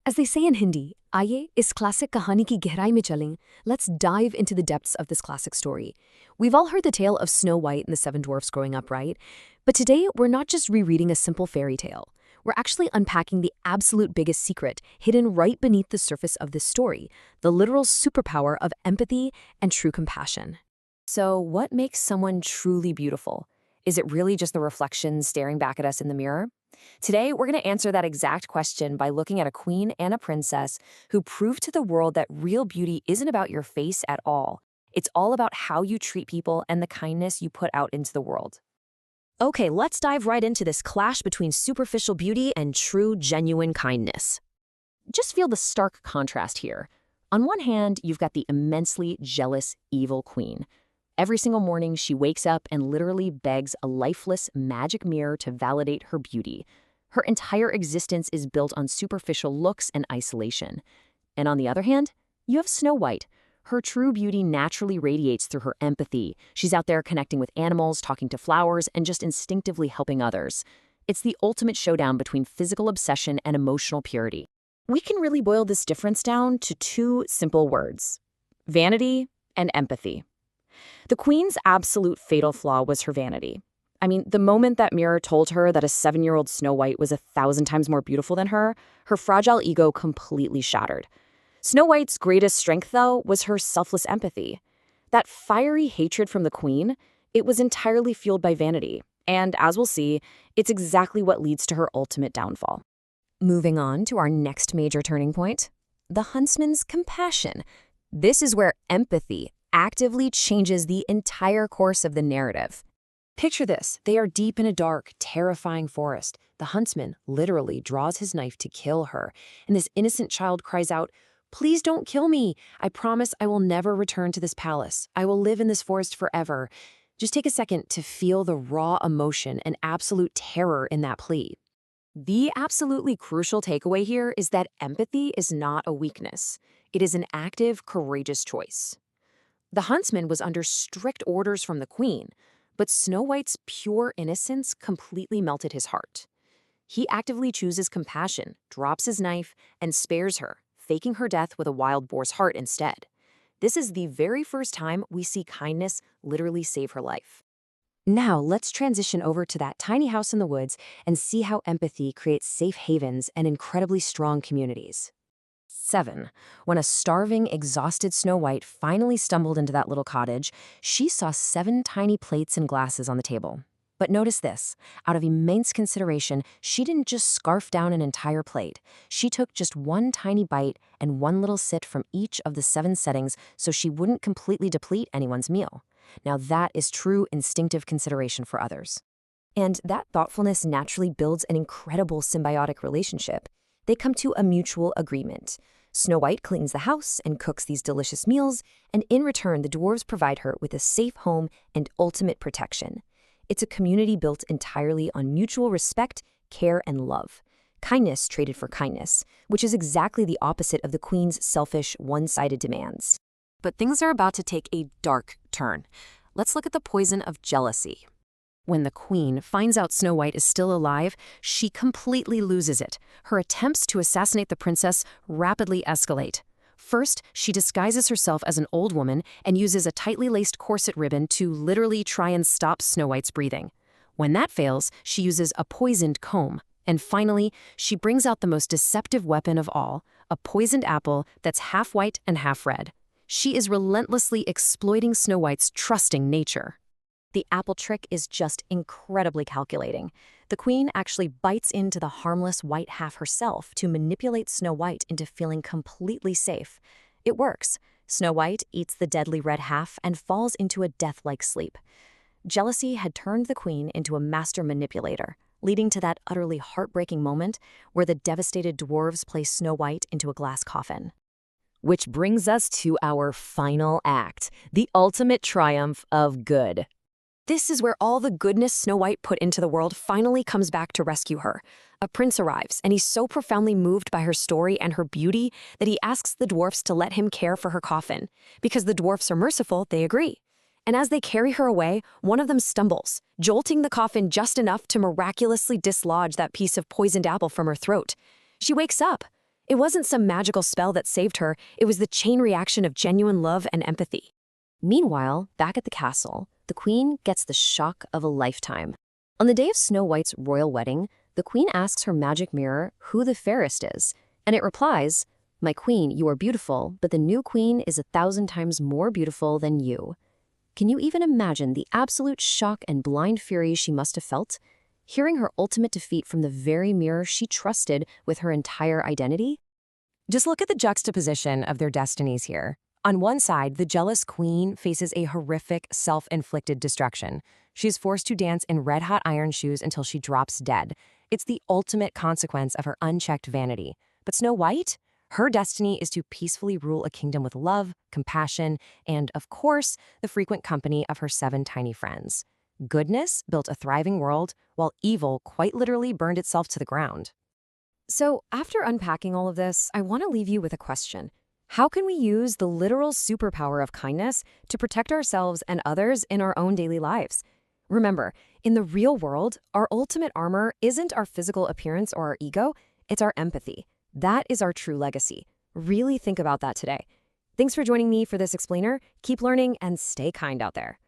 As they say in Hindi, आइए इस classic कहानी की गहराई में चलें. Let's dive into the depths of this classic story. We've all heard the tale of Snow White and the Seven Dwarfs growing up, right? But today, we're not just rereading a simple fairy tale. We're actually unpacking the absolute biggest secret hidden right beneath the surface of this story, the literal superpower of empathy and true compassion. So, what makes someone truly beautiful? Is it really just the reflection staring back at us in the mirror? Today, we're going to answer that exact question by looking at a queen and a princess who proved to the world that real beauty isn't about your face at all. It's all about how you treat people and the kindness you put out into the world. Okay, let's dive right into this clash between superficial beauty and true, genuine kindness. Just feel the stark contrast here. On one hand, you've got the immensely jealous, evil queen. Every single morning, she wakes up and literally begs a lifeless magic mirror to validate her beauty. Her entire existence is built on superficial looks and isolation. And on the other hand, you have Snow White. Her true beauty naturally radiates through her empathy. She's out there connecting with animals, talking to flowers, and just instinctively helping others. It's the ultimate showdown between physical obsession and emotional purity. We can really boil this difference down to two simple words: vanity and empathy. The queen's absolute fatal flaw was her vanity. I mean, the moment that mirror told her that a 7-year-old Snow White was 1,000 times more beautiful than her fragile ego completely shattered. Snow White's greatest strength, though, was her selfless empathy. That fiery hatred from the queen, it was entirely fueled by vanity. And as we'll see, it's exactly what leads to her ultimate downfall. Moving on to our next major turning point, the huntsman's compassion. This is where empathy actively changes the entire course of the narrative. Picture this. They are deep in a dark, terrifying forest. The huntsman literally draws his knife to kill her, and this innocent child cries out, "Please don't kill me. I promise I will never return to this palace. I will live in this forest forever." Just take a second to feel the raw emotion and absolute terror in that plea. The absolutely crucial takeaway here is that empathy is not a weakness. It is an active, courageous choice. The huntsman was under strict orders from the queen, but Snow White's pure innocence completely melted his heart. He actively chooses compassion, drops his knife, and spares her, faking her death with a wild boar's heart instead. This is the very first time we see kindness literally save her life. Now, let's transition over to that tiny house in the woods and see how empathy creates safe havens and incredibly strong communities. 7. When a starving, exhausted Snow White finally stumbled into that little cottage, she saw 7 tiny plates and glasses on the table. But notice this. Out of immense consideration, she didn't just scarf down an entire plate. She took just one tiny bite and one little sit from each of the 7 settings so she wouldn't completely deplete anyone's meal. Now that is true instinctive consideration for others. And that thoughtfulness naturally builds an incredible symbiotic relationship. They come to a mutual agreement. Snow White cleans the house and cooks these delicious meals, and in return, the dwarves provide her with a safe home and ultimate protection. It's a community built entirely on mutual respect, care, and love. Kindness traded for kindness, which is exactly the opposite of the queen's selfish, one-sided demands. But things are about to take a dark turn. Let's look at the poison of jealousy. When the queen finds out Snow White is still alive, she completely loses it. Her attempts to assassinate the princess rapidly escalate. First, she disguises herself as an old woman and uses a tightly laced corset ribbon to literally try and stop Snow White's breathing. When that fails, she uses a poisoned comb. And finally, she brings out the most deceptive weapon of all, a poisoned apple that's half white and half red. She is relentlessly exploiting Snow White's trusting nature. The apple trick is just incredibly calculating. The queen actually bites into the harmless white half herself to manipulate Snow White into feeling completely safe. It works. Snow White eats the deadly red half and falls into a death-like sleep. Jealousy had turned the queen into a master manipulator, leading to that utterly heartbreaking moment where the devastated dwarves place Snow White into a glass coffin. Which brings us to our final act, the ultimate triumph of good. This is where all the goodness Snow White put into the world finally comes back to rescue her. A prince arrives, and he's so profoundly moved by her story and her beauty that he asks the dwarfs to let him care for her coffin. Because the dwarfs are merciful, they agree. And as they carry her away, one of them stumbles, jolting the coffin just enough to miraculously dislodge that piece of poisoned apple from her throat. She wakes up, It wasn't some magical spell that saved her, it was the chain reaction of genuine love and empathy. Meanwhile, back at the castle, the queen gets the shock of a lifetime. On the day of Snow White's royal wedding, the queen asks her magic mirror who the fairest is, and it replies, "My queen, you are beautiful, but the new queen is 1,000 times more beautiful than you." Can you even imagine the absolute shock and blind fury she must have felt? Hearing her ultimate defeat from the very mirror she trusted with her entire identity? Just look at the juxtaposition of their destinies here. On one side, the jealous queen faces a horrific, self-inflicted destruction. She's forced to dance in red-hot iron shoes until she drops dead. It's the ultimate consequence of her unchecked vanity. But Snow White? Her destiny is to peacefully rule a kingdom with love, compassion, and, of course, the frequent company of her 7 tiny friends. Goodness built a thriving world, while evil quite literally burned itself to the ground. So, after unpacking all of this, I want to leave you with a question. How can we use the literal superpower of kindness to protect ourselves and others in our own daily lives? Remember, in the real world, our ultimate armor isn't our physical appearance or our ego, it's our empathy. That is our true legacy. Really think about that today. Thanks for joining me for this explainer. Keep learning and stay kind out there.